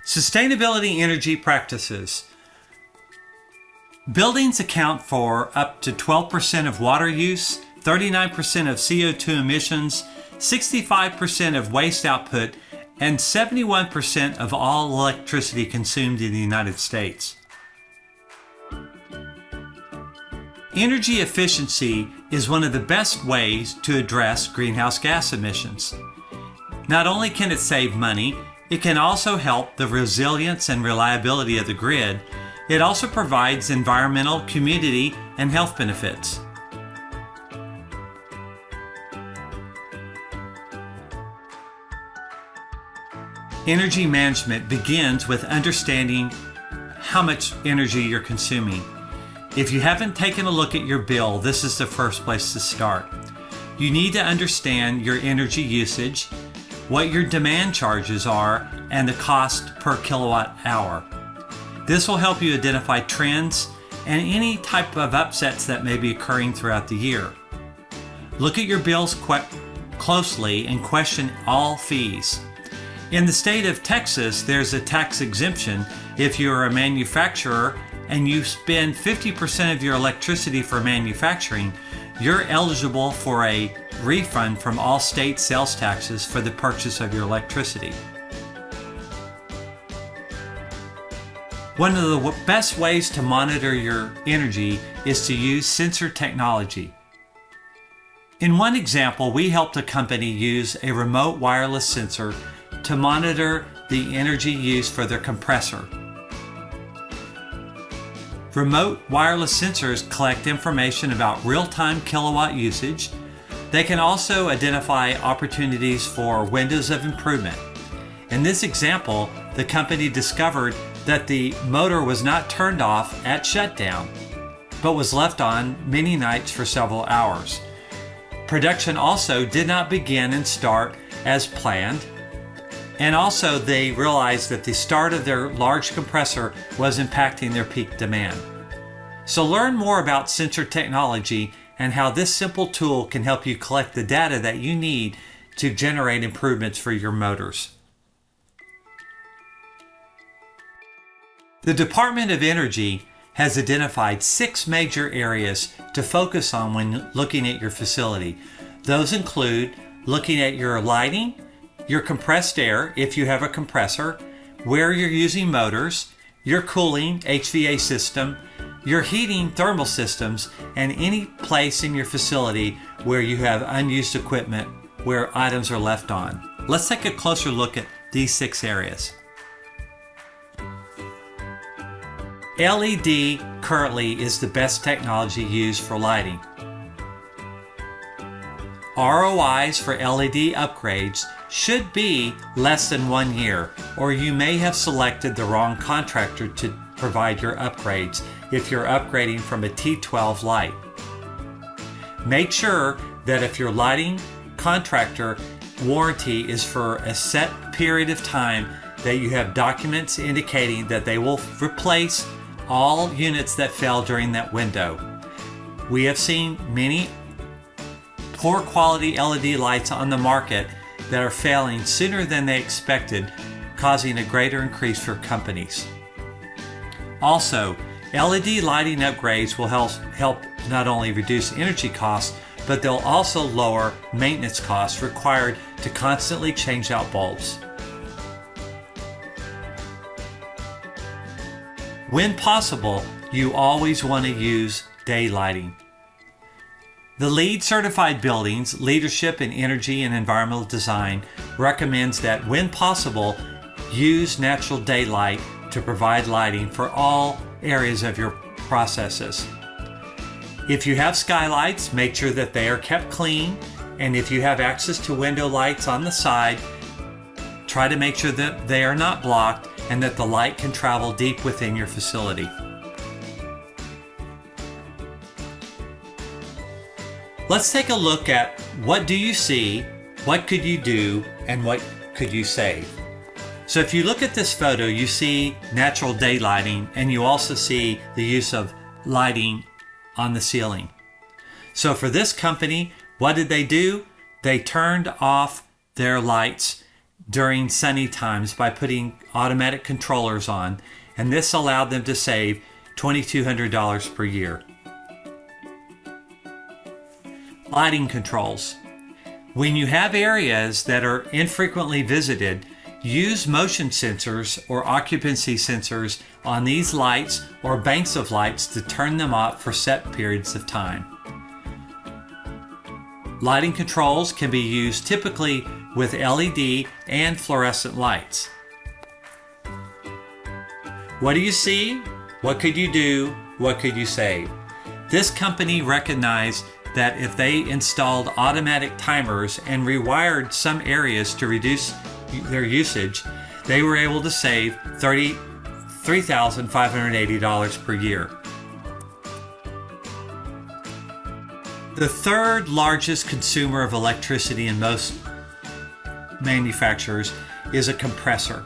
Sustainability energy practices. Buildings account for up to 12% of water use, 39% of CO2 emissions, 65% of waste output, and 71% of all electricity consumed in the United States. Energy efficiency is one of the best ways to address greenhouse gas emissions. Not only can it save money, it can also help the resilience and reliability of the grid. It also provides environmental, community, and health benefits. Energy management begins with understanding how much energy you're consuming. If you haven't taken a look at your bill, this is the first place to start. You need to understand your energy usage, what your demand charges are, and the cost per kilowatt hour. This will help you identify trends and any type of upsets that may be occurring throughout the year. Look at your bills closely and question all fees. In the state of Texas, there's a tax exemption if you're a manufacturer and you spend 50% of your electricity for manufacturing. You're eligible for a refund from all state sales taxes for the purchase of your electricity. One of the best ways to monitor your energy is to use sensor technology. In one example, we helped a company use a remote wireless sensor to monitor the energy used for their compressor. Remote wireless sensors collect information about real-time kilowatt usage. They can also identify opportunities for windows of improvement. In this example, the company discovered that the motor was not turned off at shutdown, but was left on many nights for several hours. Production also did not begin and start as planned. And also they realized that the start of their large compressor was impacting their peak demand. So learn more about sensor technology and how this simple tool can help you collect the data that you need to generate improvements for your motors. The Department of Energy has identified 6 major areas to focus on when looking at your facility. Those include looking at your lighting, your compressed air, if you have a compressor, where you're using motors, your cooling, HVAC system, your heating, thermal systems, and any place in your facility where you have unused equipment where items are left on. Let's take a closer look at these 6 areas. LED currently is the best technology used for lighting. ROIs for LED upgrades should be less than 1 year, or you may have selected the wrong contractor to provide your upgrades if you're upgrading from a T12 light. Make sure that if your lighting contractor warranty is for a set period of time, that you have documents indicating that they will replace all units that fail during that window. We have seen many poor quality LED lights on the market that are failing sooner than they expected, causing a greater increase for companies. Also, LED lighting upgrades will help not only reduce energy costs, but they'll also lower maintenance costs required to constantly change out bulbs. When possible, you always want to use day lighting. The LEED certified buildings, Leadership in Energy and Environmental Design, recommends that when possible, use natural daylight to provide lighting for all areas of your processes. If you have skylights, make sure that they are kept clean, and if you have access to window lights on the side, try to make sure that they are not blocked and that the light can travel deep within your facility. Let's take a look at what do you see, what could you do, and what could you save. So if you look at this photo, you see natural day lighting, and you also see the use of lighting on the ceiling. So for this company, what did they do? They turned off their lights during sunny times by putting automatic controllers on, and this allowed them to save $2,200 per year. Lighting controls. When you have areas that are infrequently visited, use motion sensors or occupancy sensors on these lights or banks of lights to turn them off for set periods of time. Lighting controls can be used typically with LED and fluorescent lights. What do you see? What could you do? What could you save? This company recognized that if they installed automatic timers and rewired some areas to reduce their usage, they were able to save $3,580 per year. The third largest consumer of electricity in most manufacturers is a compressor.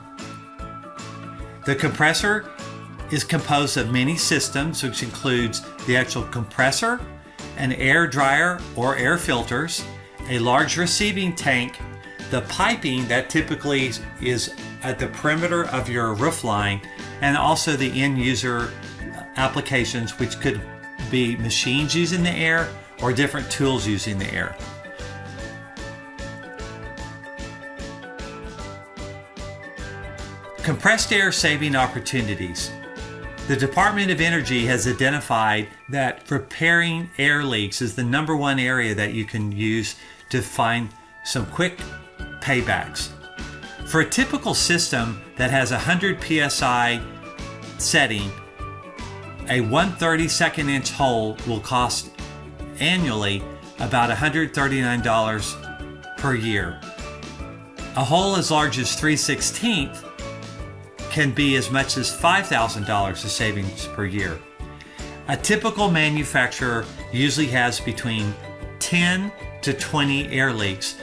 The compressor is composed of many systems, which includes the actual compressor, an air dryer or air filters, a large receiving tank, the piping that typically is at the perimeter of your roof line, and also the end user applications, which could be machines using the air or different tools using the air. Compressed air saving opportunities. The Department of Energy has identified that repairing air leaks is the number one area that you can use to find some quick paybacks. For a typical system that has a 100 psi setting, a 1/32 inch hole will cost annually about $139 per year. A hole as large as 3/16 can be as much as $5,000 of savings per year. A typical manufacturer usually has between 10 to 20 air leaks,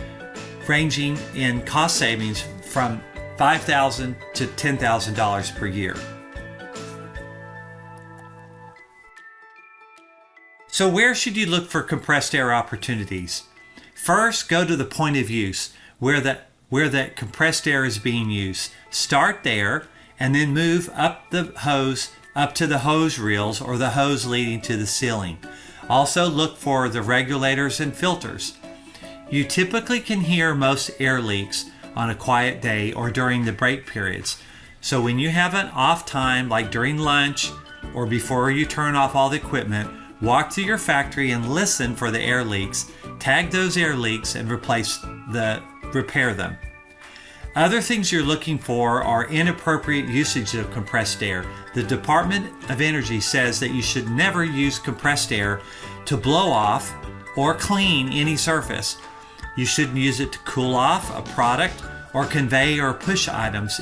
ranging in cost savings from $5,000 to $10,000 per year. So where should you look for compressed air opportunities? First, go to the point of use where that compressed air is being used. Start there and then move up the hose up to the hose reels or the hose leading to the ceiling. Also look for the regulators and filters. You typically can hear most air leaks on a quiet day or during the break periods. So when you have an off time, like during lunch or before you turn off all the equipment, walk to your factory and listen for the air leaks, tag those air leaks and repair them. Other things you're looking for are inappropriate usage of compressed air. The Department of Energy says that you should never use compressed air to blow off or clean any surface. You shouldn't use it to cool off a product or convey or push items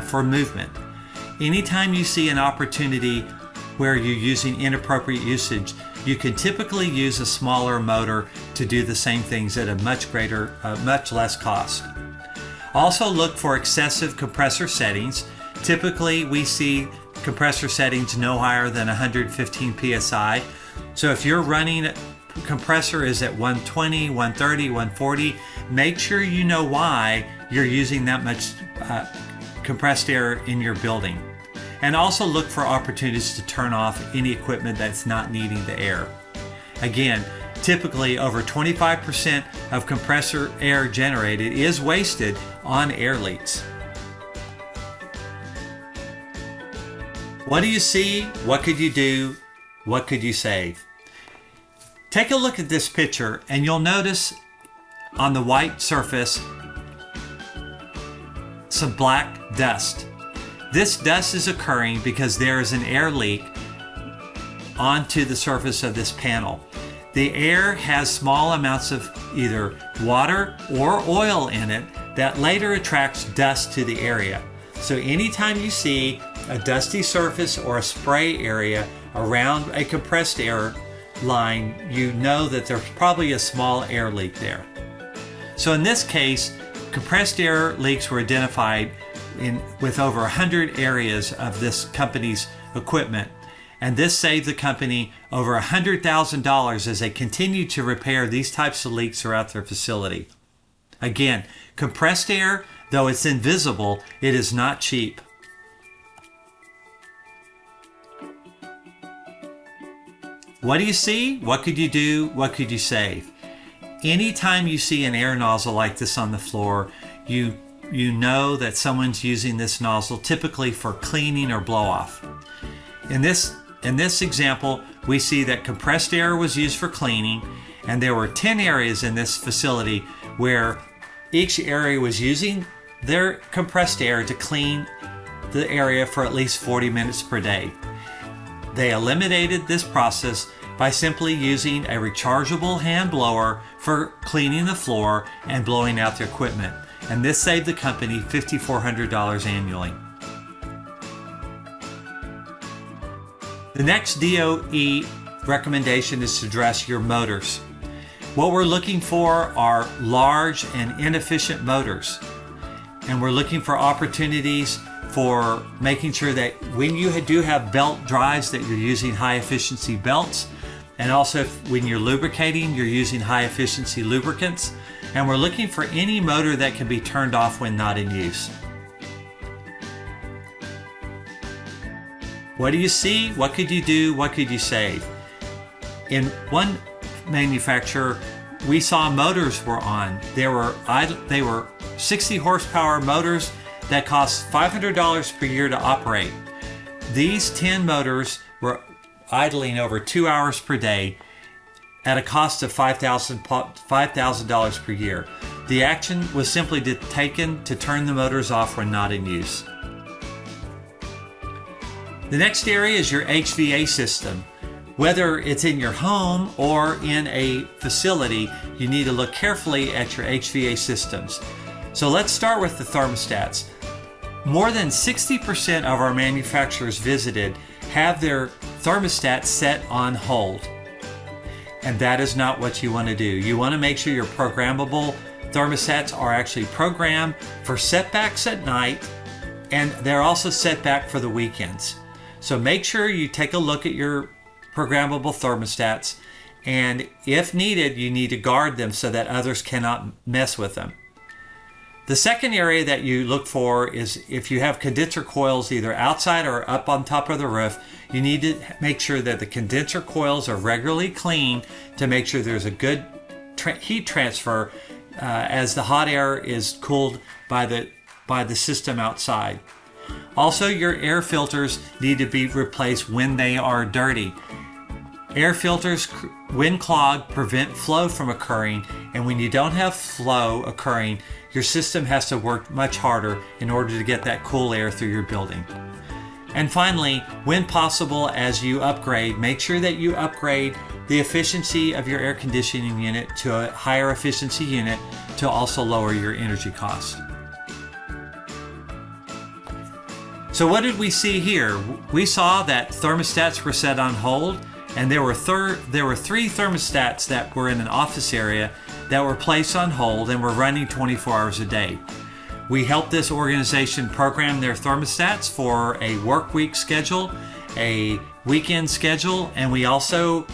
for movement. Anytime you see an opportunity where you're using inappropriate usage, you can typically use a smaller motor to do the same things at a much less cost. Also look for excessive compressor settings. Typically we see compressor settings no higher than 115 psi. So if you're running compressor is at 120, 130, 140, make sure you know why you're using that much compressed air in your building. And also look for opportunities to turn off any equipment that's not needing the air. Again, typically over 25% of compressor air generated is wasted on air leaks. What do you see? What could you do? What could you save? Take a look at this picture and you'll notice on the white surface some black dust. This dust is occurring because there is an air leak onto the surface of this panel. The air has small amounts of either water or oil in it that later attracts dust to the area. So anytime you see a dusty surface or a spray area around a compressed air line, you know that there's probably a small air leak there. So in this case, compressed air leaks were identified with over 100 areas of this company's equipment, and this saved the company over $100,000 as they continue to repair these types of leaks throughout their facility. Again, compressed air, Though it's invisible, it is not cheap. What do you see? What could you do? What could you save? Anytime you see an air nozzle like this on the floor, you know that someone's using this nozzle typically for cleaning or blow off. In this example, we see that compressed air was used for cleaning, and there were 10 areas in this facility where each area was using their compressed air to clean the area for at least 40 minutes per day. They eliminated this process by simply using a rechargeable hand blower for cleaning the floor and blowing out their equipment. And this saved the company $5,400 annually. The next DOE recommendation is to address your motors. What we're looking for are large and inefficient motors. And we're looking for opportunities for making sure that when you do have belt drives that you're using high efficiency belts, and also when you're lubricating, you're using high efficiency lubricants. And we're looking for any motor that can be turned off when not in use. What do you see? What could you do? What could you save? In one manufacturer, we saw motors were on. They were 60 horsepower motors that cost $500 per year to operate. These 10 motors were idling over 2 hours per day at a cost of $5,000 per year. The action was simply taken to turn the motors off when not in use. The next area is your HVA system. Whether it's in your home or in a facility, you need to look carefully at your HVA systems. So let's start with the thermostats. More than 60% of our manufacturers visited have their thermostat set on hold. And that is not what you want to do. You want to make sure your programmable thermostats are actually programmed for setbacks at night, and they're also set back for the weekends. So make sure you take a look at your programmable thermostats, and if needed, you need to guard them so that others cannot mess with them. The second area that you look for is if you have condenser coils either outside or up on top of the roof, you need to make sure that the condenser coils are regularly cleaned to make sure there's a good heat transfer as the hot air is cooled by the system outside. Also, your air filters need to be replaced when they are dirty. Air filters, when clogged, prevent flow from occurring, and when you don't have flow occurring, your system has to work much harder in order to get that cool air through your building. And finally, when possible, as you upgrade, make sure that you upgrade the efficiency of your air conditioning unit to a higher efficiency unit to also lower your energy costs. So what did we see here? We saw that thermostats were set on hold, and there were three thermostats that were in an office area that were placed on hold and were running 24 hours a day. We helped this organization program their thermostats for a work week schedule, a weekend schedule, and we also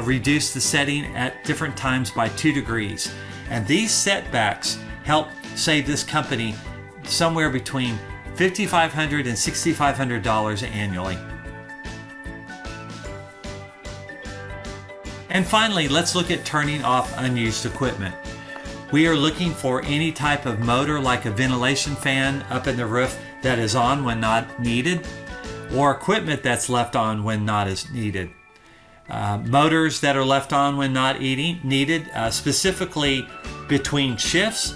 reduced the setting at different times by 2 degrees. And these setbacks helped save this company somewhere between $5,500 and $6,500 annually. And finally, let's look at turning off unused equipment. We are looking for any type of motor like a ventilation fan up in the roof that is on when not needed, or equipment that's left on when not as needed. Motors that are left on when not needed, specifically between shifts,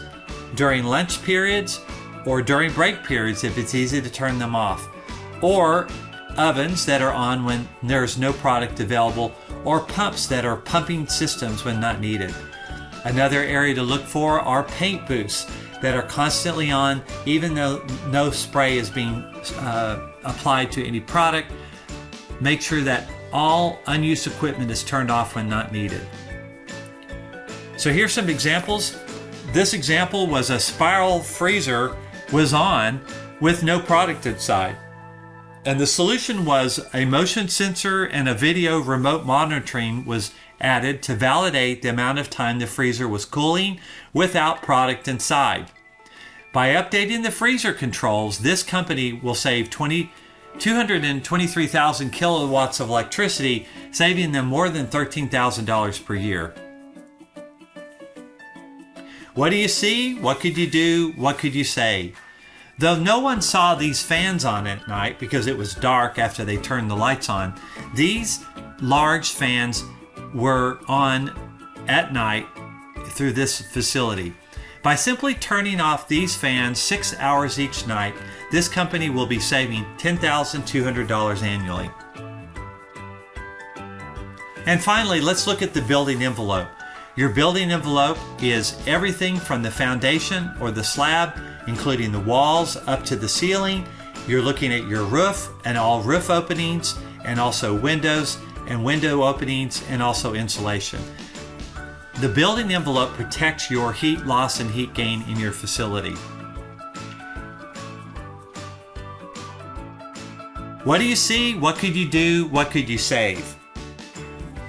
during lunch periods, or during break periods if it's easy to turn them off. Or ovens that are on when there's no product available, or pumps that are pumping systems when not needed. Another area to look for are paint booths that are constantly on even though no spray is being applied to any product. Make sure that all unused equipment is turned off when not needed. So here's some examples. This example was a spiral freezer was on with no product inside. And the solution was a motion sensor and a video remote monitoring was added to validate the amount of time the freezer was cooling without product inside. By updating the freezer controls, this company will save 223,000 kilowatts of electricity, saving them more than $13,000 per year. What do you see? What could you do? What could you say? Though no one saw these fans on at night because it was dark after they turned the lights on, these large fans were on at night through this facility. By simply turning off these fans 6 hours each night, this company will be saving $10,200 annually. And finally, let's look at the building envelope. Your building envelope is everything from the foundation or the slab, including the walls up to the ceiling. You're looking at your roof and all roof openings, and also windows and window openings, and also insulation. The building envelope protects your heat loss and heat gain in your facility. What do you see? What could you do? What could you save?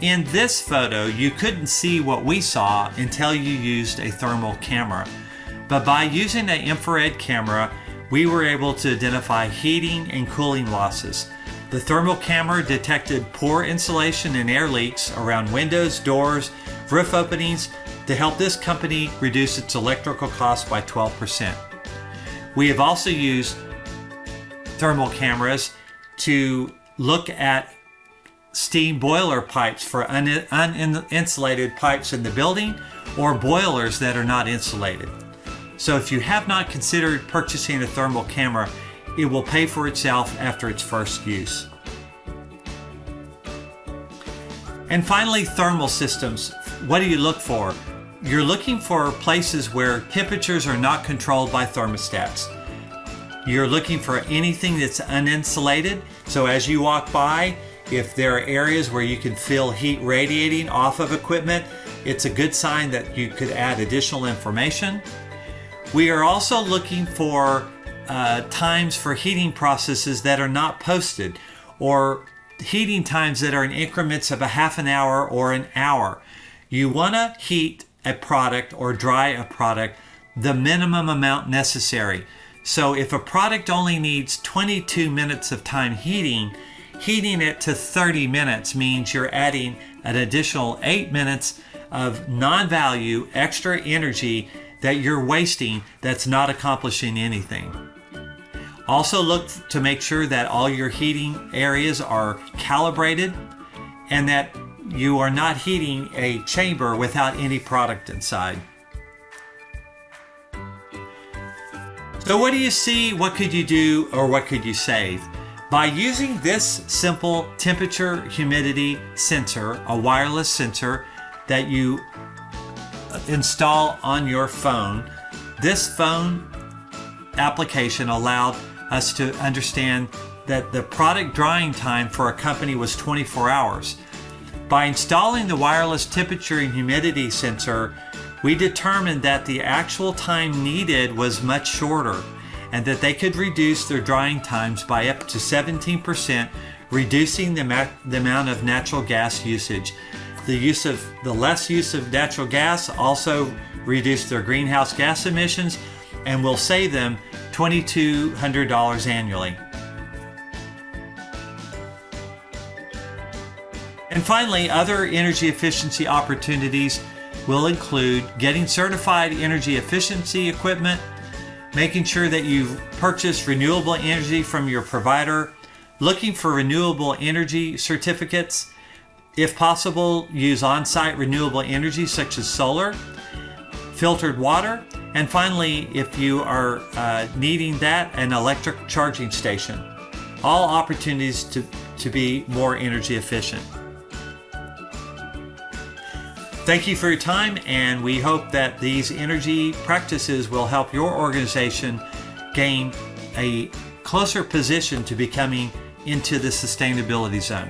In this photo, you couldn't see what we saw until you used a thermal camera. But by using an infrared camera, we were able to identify heating and cooling losses. The thermal camera detected poor insulation and air leaks around windows, doors, roof openings to help this company reduce its electrical costs by 12%. We have also used thermal cameras to look at steam boiler pipes for uninsulated pipes in the building, or boilers that are not insulated. So if you have not considered purchasing a thermal camera, it will pay for itself after its first use. And finally, thermal systems. What do you look for? You're looking for places where temperatures are not controlled by thermostats. You're looking for anything that's uninsulated. So as you walk by, if there are areas where you can feel heat radiating off of equipment, it's a good sign that you could add additional information. We are also looking for times for heating processes that are not posted, or heating times that are in increments of a half an hour or an hour. You want to heat a product or dry a product the minimum amount necessary. So if a product only needs 22 minutes of time heating it to 30 minutes means you're adding an additional 8 minutes of non-value extra energy that you're wasting that's not accomplishing anything. Also look to make sure that all your heating areas are calibrated and that you are not heating a chamber without any product inside. So what do you see? What could you do, or what could you save? By using this simple temperature humidity sensor, a wireless sensor that you install on your phone, this phone application allowed us to understand that the product drying time for a company was 24 hours. By installing the wireless temperature and humidity sensor, we determined that the actual time needed was much shorter, and that they could reduce their drying times by up to 17%, reducing the amount of natural gas usage. The less use of natural gas also reduced their greenhouse gas emissions and will save them $2,200 annually. And finally, other energy efficiency opportunities will include getting certified energy efficiency equipment, making sure that you've purchased renewable energy from your provider, looking for renewable energy certificates. If possible, use on-site renewable energy such as solar, filtered water, and finally, if you are needing that, an electric charging station. All opportunities to be more energy efficient. Thank you for your time, and we hope that these energy practices will help your organization gain a closer position to becoming into the sustainability zone.